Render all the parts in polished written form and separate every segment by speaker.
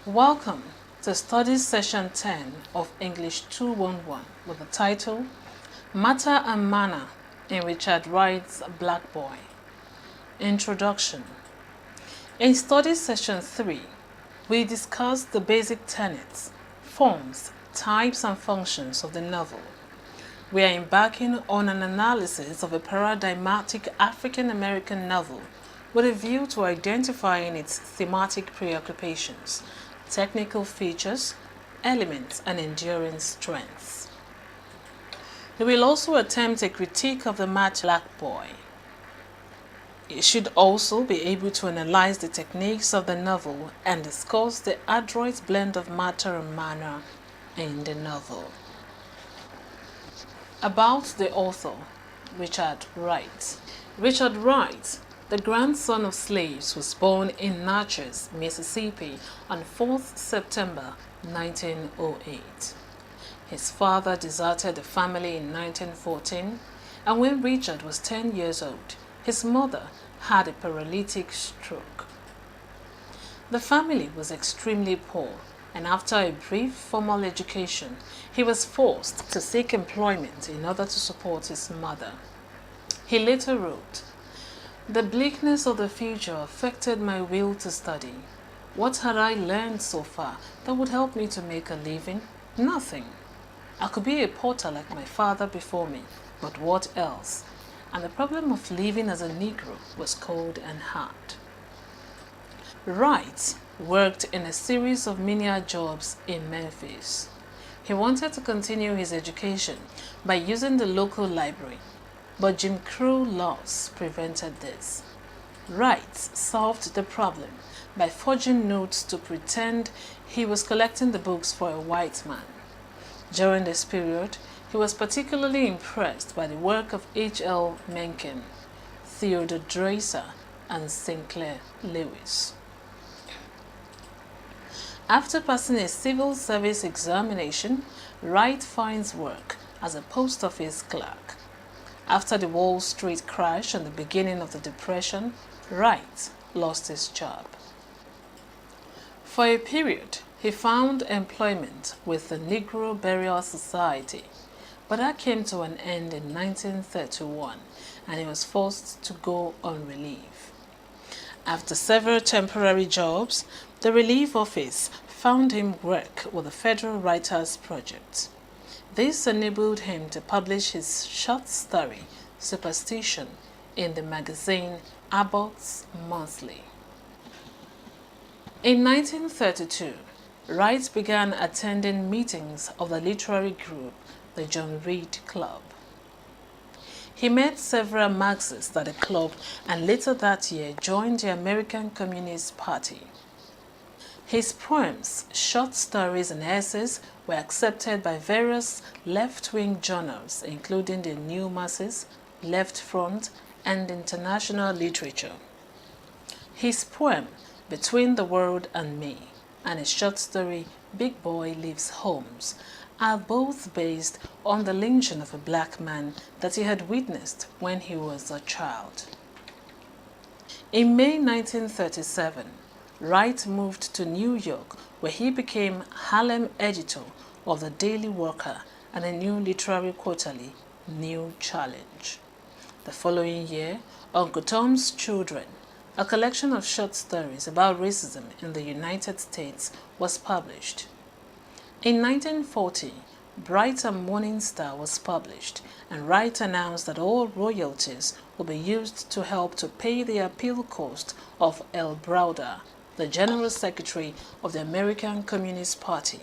Speaker 1: Welcome to Study Session 10 of English 211 with the title Matter and Manner in Richard Wright's Black Boy. Introduction. In Study Session 3, we discussed the basic tenets, forms, types and functions of the novel. We are embarking on an analysis of a paradigmatic African-American novel with a view to identifying its thematic preoccupations, technical features, elements, and enduring strengths. We will also attempt a critique of the Black Boy. It should also be able to analyze the techniques of the novel and discuss the adroit blend of matter and manner in the novel. About the author, Richard Wright. Richard Wright, the grandson of slaves, was born in Natchez, Mississippi on 4th September 1908. His father deserted the family in 1914, and when Richard was 10 years old, his mother had a paralytic stroke. The family was extremely poor, and after a brief formal education, he was forced to seek employment in order to support his mother. He later wrote, "The bleakness of the future affected my will to study. What had I learned so far that would help me to make a living? Nothing. I could be a porter like my father before me, but what else? And the problem of living as a Negro was cold and hard." Wright worked in a series of menial jobs in Memphis. He wanted to continue his education by using the local library, but Jim Crow laws prevented this. Wright solved the problem by forging notes to pretend he was collecting the books for a white man. During this period, he was particularly impressed by the work of H.L. Mencken, Theodore Dreiser, and Sinclair Lewis. After passing a civil service examination, Wright finds work as a post office clerk. After the Wall Street crash and the beginning of the Depression, Wright lost his job. For a period, he found employment with the Negro Burial Society, but that came to an end in 1931, and he was forced to go on relief. After several temporary jobs, the relief office found him work with the Federal Writers Project. This enabled him to publish his short story, Superstition, in the magazine Abbott's Monthly. In 1932, Wright began attending meetings of the literary group, the John Reed Club. He met several Marxists at the club and later that year joined the American Communist Party. His poems, short stories, and essays were accepted by various left-wing journals, including the New Masses, Left Front, and International Literature. His poem, Between the World and Me, and his short story, Big Boy Leaves Homes, are both based on the lynching of a black man that he had witnessed when he was a child. In May 1937, Wright moved to New York, where he became Harlem editor of the Daily Worker and a new literary quarterly, New Challenge. The following year, Uncle Tom's Children, a collection of short stories about racism in the United States, was published. In 1940, Bright and Morning Star was published, and Wright announced that all royalties would be used to help to pay the appeal cost of L. Browder, the General Secretary of the American Communist Party,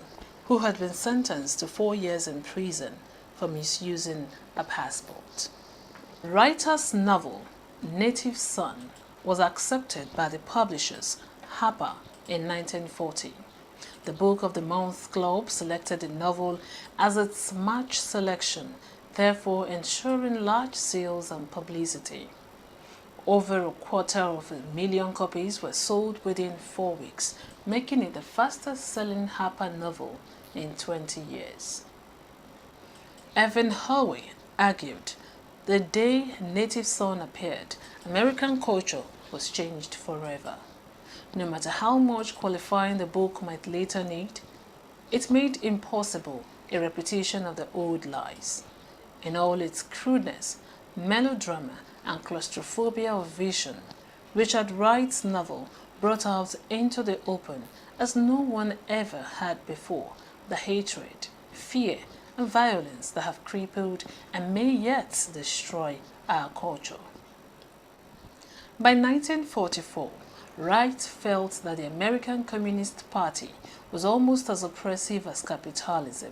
Speaker 1: who had been sentenced to 4 years in prison for misusing a passport. Wright's novel, Native Son, was accepted by the publishers Harper in 1940. The Book of the Month Club selected the novel as its March selection, therefore ensuring large sales and publicity. Over 250,000 copies were sold within 4 weeks, making it the fastest-selling Harper novel in 20 years. Evan Howe argued, the day Native Son appeared, American culture was changed forever. no matter how much qualifying the book might later need, it made impossible a repetition of the old lies. In all its crudeness, melodrama, and claustrophobia of vision, Richard Wright's novel brought out into the open, as no one ever had before, the hatred, fear, and violence that have crippled and may yet destroy our culture. By 1944, Wright felt that the American Communist Party was almost as oppressive as capitalism.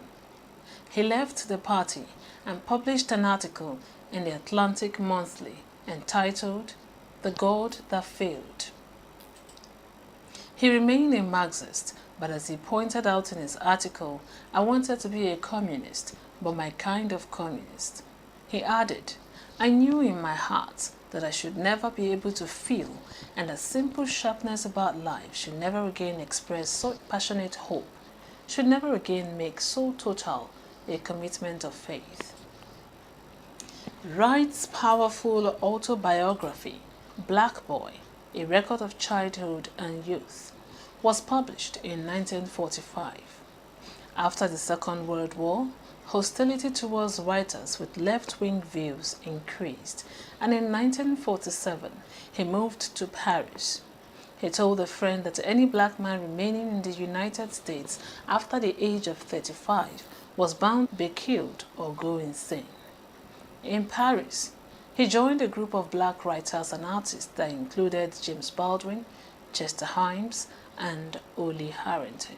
Speaker 1: He left the party and published an article in the Atlantic Monthly entitled "The God That Failed." He remained a Marxist, but as he pointed out in his article, I wanted to be a communist, but my kind of communist. He added, I knew in my heart that I should never be able to feel, and that simple sharpness about life should never again express so passionate hope, should never again make so total a commitment of faith. Wright's powerful autobiography, Black Boy, A Record of Childhood and Youth, was published in 1945. After the Second World War, hostility towards writers with left-wing views increased, and in 1947 he moved to Paris. He told a friend that any black man remaining in the United States after the age of 35 was bound to be killed or go insane. In Paris, he joined a group of black writers and artists that included James Baldwin, Chester Himes, and Ollie Harrington.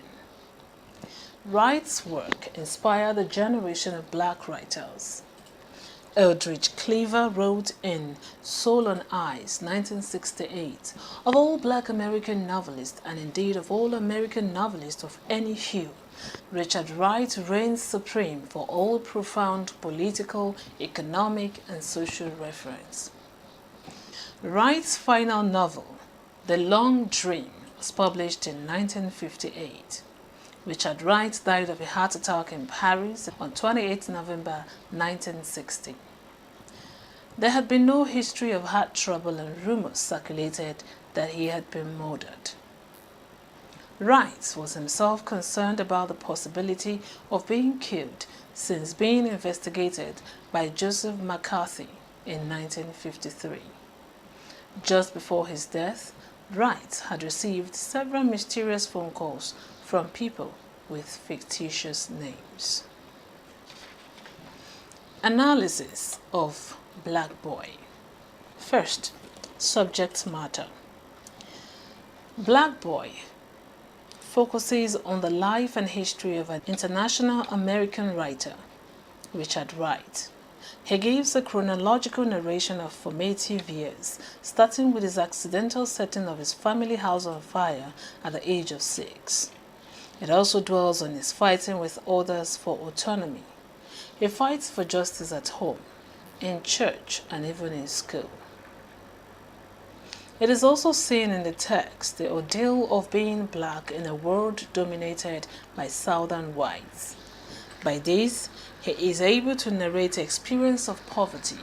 Speaker 1: Wright's work inspired a generation of black writers. Eldridge Cleaver wrote in Soul on Ice, 1968, of all black American novelists, and indeed of all American novelists of any hue, Richard Wright reigns supreme for all profound political, economic, and social reference. Wright's final novel, The Long Dream, was published in 1958. Richard Wright died of a heart attack in Paris on 28 November 1960. There had been no history of heart trouble, and rumors circulated that he had been murdered. Wright was himself concerned about the possibility of being killed since being investigated by Joseph McCarthy in 1953. Just before his death, Wright had received several mysterious phone calls from people with fictitious names. Analysis of Black Boy. First, subject matter. Black Boy focuses on the life and history of an international American writer, Richard Wright. He gives a chronological narration of formative years, starting with his accidental setting of his family house on fire at the age of 6. It also dwells on his fighting with others for autonomy. He fights for justice at home, in church, and even in school. It is also seen in the text the ordeal of being black in a world dominated by Southern whites. By this, he is able to narrate the experience of poverty,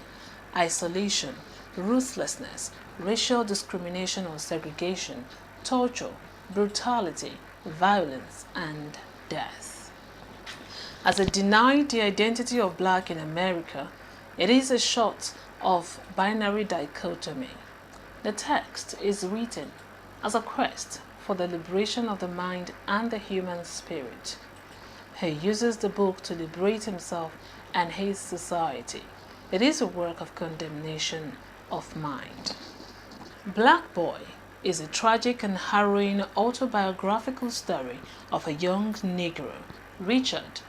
Speaker 1: isolation, ruthlessness, racial discrimination or segregation, torture, brutality, violence, and death. As it denied the identity of black in America, it is a shot of binary dichotomy. The text is written as a quest for the liberation of the mind and the human spirit. He uses the book to liberate himself and his society. It is a work of condemnation of mind. Black Boy is a tragic and harrowing autobiographical story of a young Negro, Richard,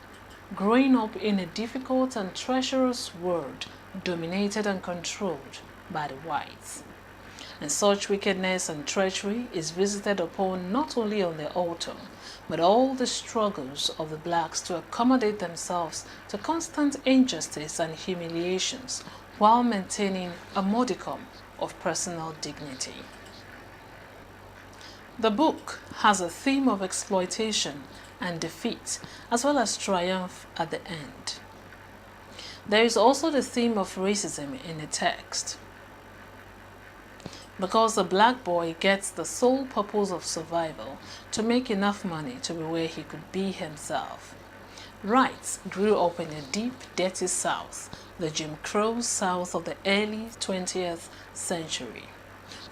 Speaker 1: growing up in a difficult and treacherous world dominated and controlled by the whites. And such wickedness and treachery is visited upon not only on the altar, but all the struggles of the blacks to accommodate themselves to constant injustice and humiliations while maintaining a modicum of personal dignity. The book has a theme of exploitation and defeat, as well as triumph at the end. There is also the theme of racism in the text. because the black boy gets the sole purpose of survival to make enough money to be where he could be himself. Wright grew up in a deep, dirty South, the Jim Crow South of the early 20th century.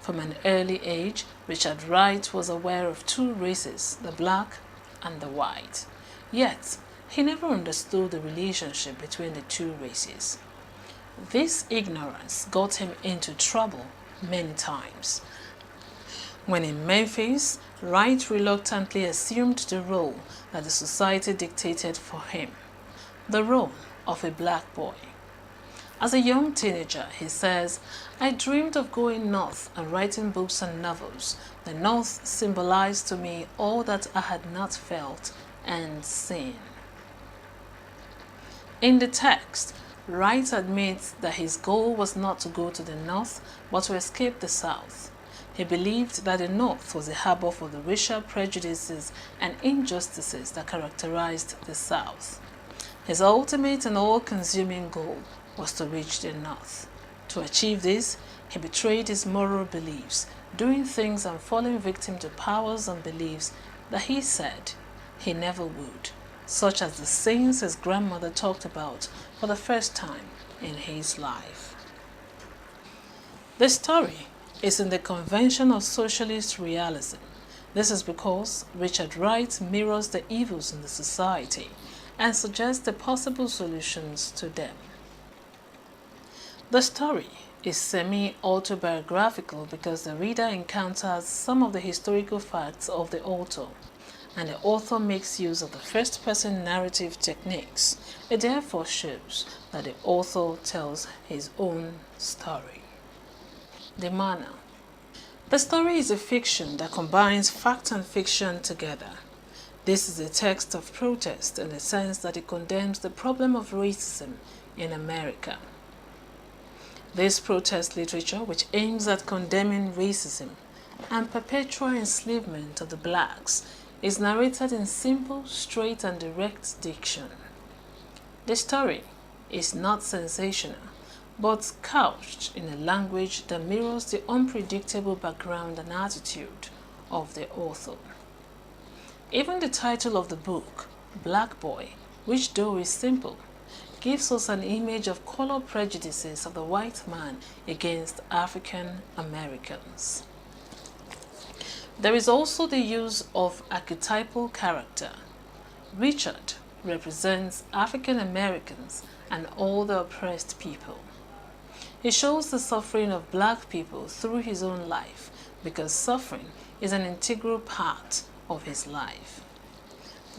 Speaker 1: From an early age, Richard Wright was aware of two races, the black and the white. Yet, he never understood the relationship between the two races. This ignorance got him into trouble many times. When in Memphis, Wright reluctantly assumed the role that the society dictated for him, the role of a black boy. As a young teenager, he says, "I dreamed of going north and writing books and novels. The north symbolized to me all that I had not felt and seen." In the text, Wright admits that his goal was not to go to the north, but to escape the south. He believed that the north was a harbor for the racial prejudices and injustices that characterized the south. His ultimate and all-consuming goal was to reach the north. To achieve this, he betrayed his moral beliefs, doing things and falling victim to powers and beliefs that he said he never would, such as the sins his grandmother talked about for the first time in his life. The story is in the convention of socialist realism. This is because Richard Wright mirrors the evils in the society and suggests the possible solutions to them. The story is semi-autobiographical because the reader encounters some of the historical facts of the author, and the author makes use of the first-person narrative techniques. It therefore shows that the author tells his own story. The manner. The story is a fiction that combines fact and fiction together. This is a text of protest in the sense that it condemns the problem of racism in America. This protest literature, which aims at condemning racism and perpetual enslavement of the blacks, is narrated in simple, straight, and direct diction. The story is not sensational, but couched in a language that mirrors the unpredictable background and attitude of the author. Even the title of the book, Black Boy, which though is simple, gives us an image of color prejudices of the white man against African Americans. There is also the use of archetypal character. Richard represents African Americans and all the oppressed people. He shows the suffering of black people through his own life because suffering is an integral part of his life.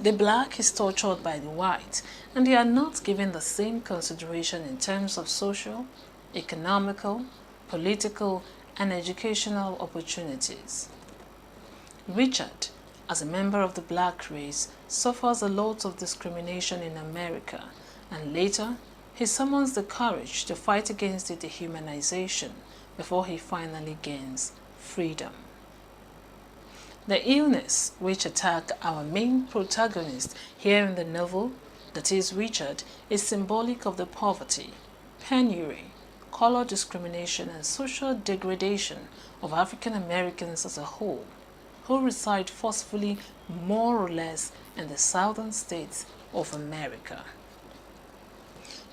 Speaker 1: The black is tortured by the white, and they are not given the same consideration in terms of social, economical, political, and educational opportunities. Richard, as a member of the black race, suffers a lot of discrimination in America, and later he summons the courage to fight against the dehumanization before he finally gains freedom. The illness which attacked our main protagonist here in the novel, that is Richard, is symbolic of the poverty, penury, color discrimination, and social degradation of African Americans as a whole, who reside forcefully more or less in the southern states of America.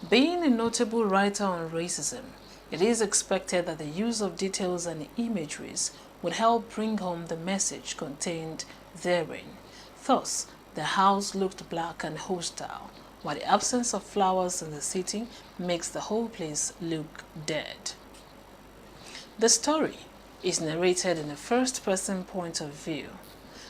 Speaker 1: Being a notable writer on racism, it is expected that the use of details and imageries would help bring home the message contained therein. Thus, the house looked black and hostile, while the absence of flowers in the city makes the whole place look dead. The story is narrated in a first-person point of view.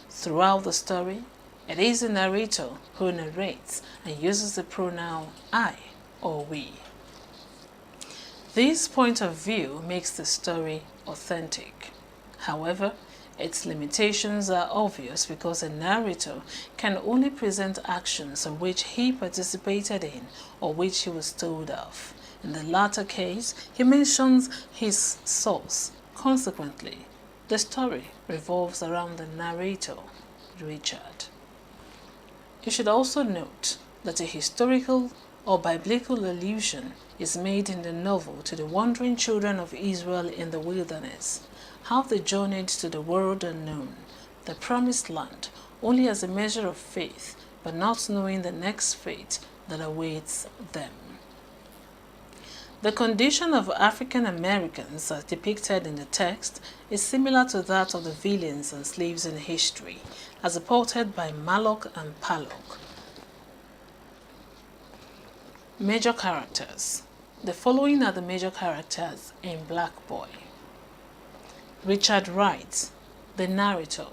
Speaker 1: Throughout the story, it is the narrator who narrates and uses the pronoun I or we. This point of view makes the story authentic. However, its limitations are obvious because a narrator can only present actions in which he participated in or which he was told of. In the latter case, he mentions his source. Consequently, the story revolves around the narrator, Richard. You should also note that a historical or biblical allusion is made in the novel to the wandering children of Israel in the wilderness, how they journeyed to the world unknown, the promised land, only as a measure of faith, but not knowing the next fate that awaits them. The condition of African Americans as depicted in the text is similar to that of the villains and slaves in history, as reported by Malloch and Pollock. Major characters. The following are the major characters in Black Boy. Richard Wright, the narrator.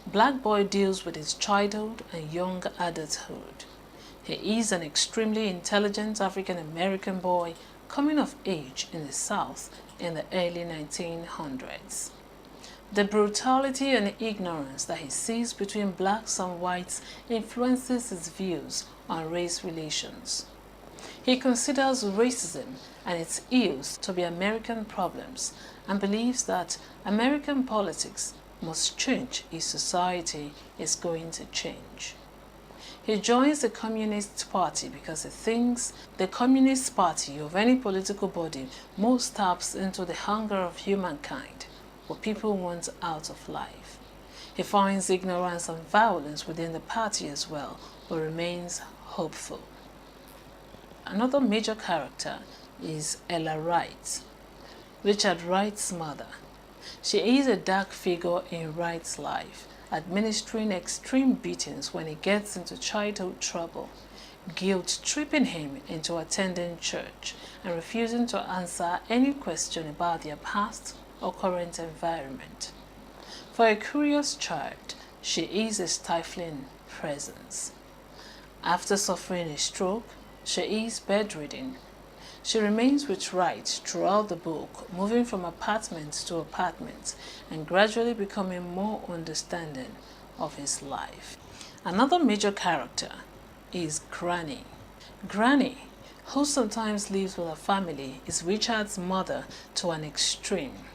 Speaker 1: Black Boy deals with his childhood and young adulthood. He is an extremely intelligent African American boy coming of age in the South in the early 1900s. The brutality and ignorance that he sees between blacks and whites influences his views on race relations. He considers racism and its ills to be American problems and believes that American politics must change if society is going to change. He joins the Communist Party because he thinks the Communist Party of any political body most taps into the hunger of humankind, what people want out of life. He finds ignorance and violence within the party as well, but remains hopeful. Another major character is Ella Wright, Richard Wright's mother. She is a dark figure in Wright's life, administering extreme beatings when he gets into childhood trouble, guilt-tripping him into attending church and refusing to answer any question about their past or current environment. For a curious child, she is a stifling presence. After suffering a stroke, she is bedridden. She remains with Wright throughout the book, moving from apartment to apartment and gradually becoming more understanding of his life. Another major character is Granny. Granny, who sometimes lives with her family, is Richard's mother to an extreme.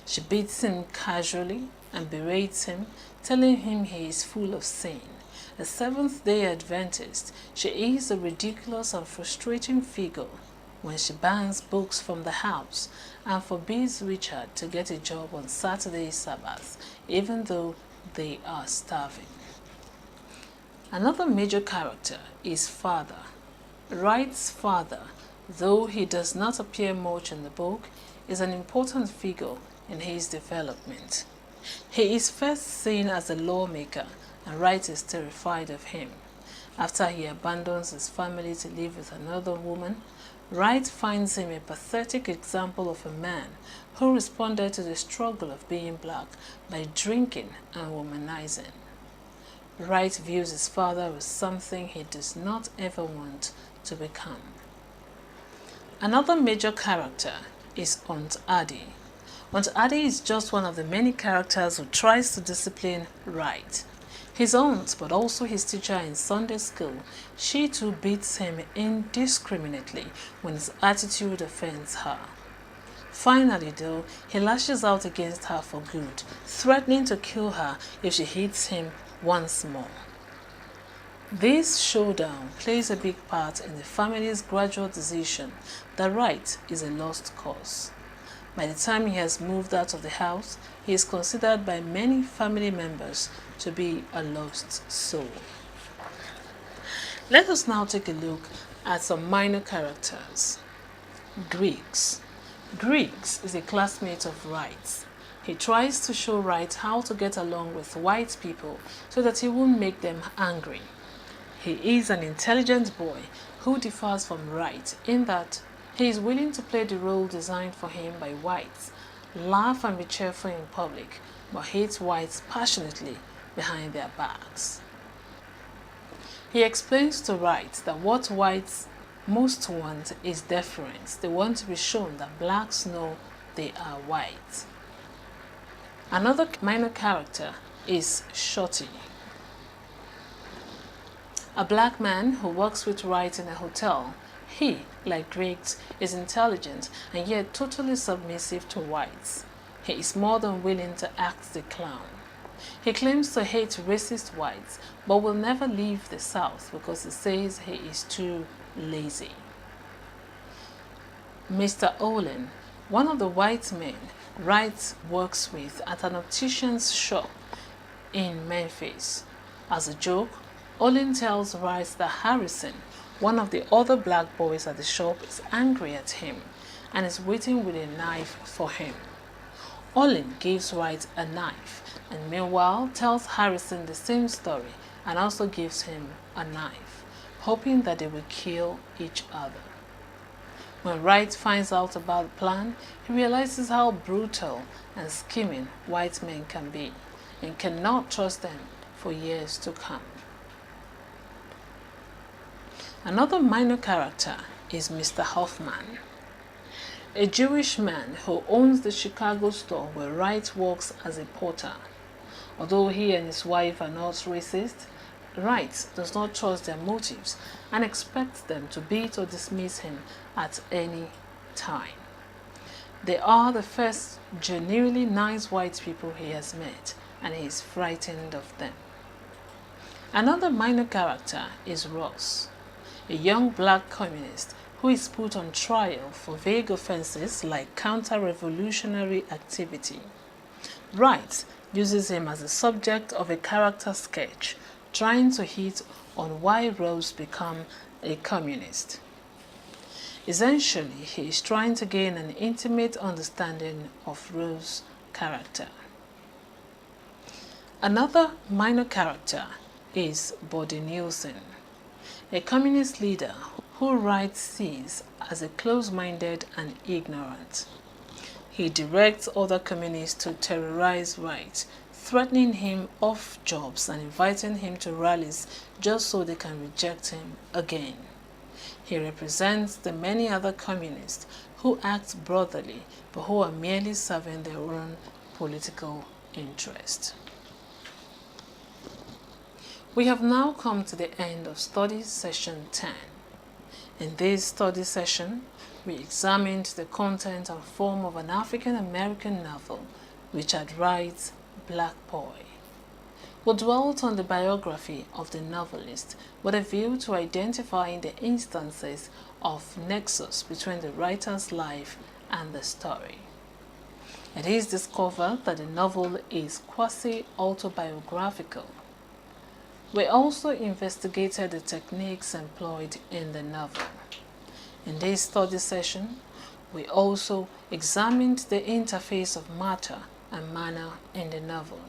Speaker 1: She beats him casually and berates him, telling him he is full of sin. A Seventh-day Adventist, she is a ridiculous and frustrating figure when she bans books from the house and forbids Richard to get a job on Saturday Sabbath, even though they are starving. Another major character is Father. Wright's father, though he does not appear much in the book, is an important figure in his development. He is first seen as a lawmaker, and Wright is terrified of him. After he abandons his family to live with another woman, Wright finds him a pathetic example of a man who responded to the struggle of being black by drinking and womanizing. Wright views his father as something he does not ever want to become. Another major character is Aunt Addie. Aunt Addie is just one of the many characters who tries to discipline Wright. His aunt, but also his teacher in Sunday school, she too beats him indiscriminately when his attitude offends her. Finally, though, he lashes out against her for good, threatening to kill her if she hits him once more. This showdown plays a big part in the family's gradual decision that Wright is a lost cause. By the time he has moved out of the house, he is considered by many family members to be a lost soul. Let us now take a look at some minor characters. Griggs. Griggs is a classmate of Wright's. He tries to show Wright how to get along with white people so that he won't make them angry. He is an intelligent boy who differs from Wright in that he is willing to play the role designed for him by whites, laugh and be cheerful in public, but hates whites passionately behind their backs. He explains to Wright that what whites most want is deference. They want to be shown that blacks know they are white. Another minor character is Shorty, a black man who works with Wright in a hotel. He, like Griggs, is intelligent and yet totally submissive to whites. He is more than willing to act the clown. He claims to hate racist whites, but will never leave the South because he says he is too lazy. Mr. Olin, one of the white men Wright works with at an optician's shop in Memphis. As a joke, Olin tells Wright that Harrison, one of the other black boys at the shop, is angry at him and is waiting with a knife for him. Olin gives Wright a knife and meanwhile tells Harrison the same story and also gives him a knife, hoping that they will kill each other. When Wright finds out about the plan, he realizes how brutal and scheming white men can be and cannot trust them for years to come. Another minor character is Mr. Hoffman, a Jewish man who owns the Chicago store where Wright works as a porter. Although he and his wife are not racist, Wright does not trust their motives and expects them to beat or dismiss him at any time. They are the first genuinely nice white people he has met, and he is frightened of them. Another minor character is Ross, a young black communist who is put on trial for vague offenses like counter-revolutionary activity. Wright uses him as the subject of a character sketch trying to hit on why Rose became a communist. Essentially, he is trying to gain an intimate understanding of Rose's character. Another minor character is Buddy Nielsen, a communist leader who Wright sees as a close-minded and ignorant. He directs other communists to terrorize Wright, threatening him off jobs and inviting him to rallies just so they can reject him again. He represents the many other communists who act brotherly but who are merely serving their own political interest. We have now come to the end of study session 10. In this study session, we examined the content and form of an African-American novel, Richard Wright's Black Boy. We dwelt on the biography of the novelist with a view to identifying the instances of nexus between the writer's life and the story. It is discovered that the novel is quasi-autobiographical. We also investigated the techniques employed in the novel. In this study session, we also examined the interface of matter and manner in the novel.